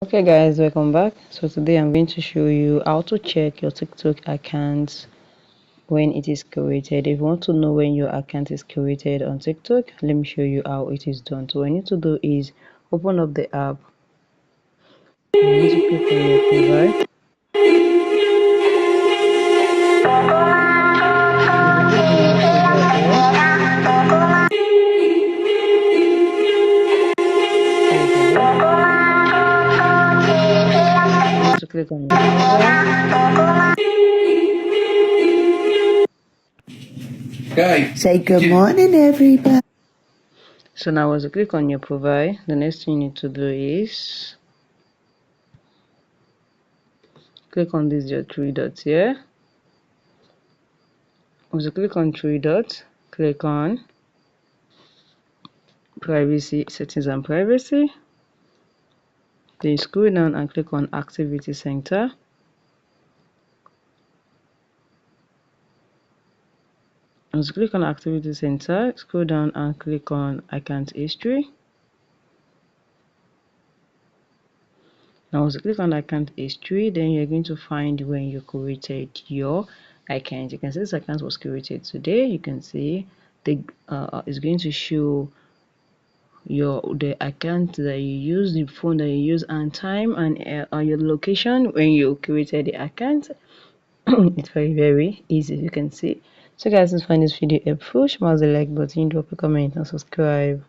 Okay guys, welcome back. So today I'm going to show you how to check your TikTok account when it is created. If you want to know when your account is created on TikTok, let me show you how it is done. So what you need to do is open up the app. You need to click on your profile. To click on your profile. Guys, say good morning, everybody. So now as you click on your profile, the next thing you need to do is click on these your three dots here. As you click on three dots, click on privacy, settings and privacy. Then scroll down and click on activity center. As you click on activity center, scroll down and click on account history. Now as you click on account history, then you're going to find when you created your account. You can see this account was created today. You can see the it's going to show the account that you use, the phone that you use, and time, and your location when you created the account. It's very easy, you can see. So guys, let's find this video helpful. Smash the like button, drop a comment and subscribe.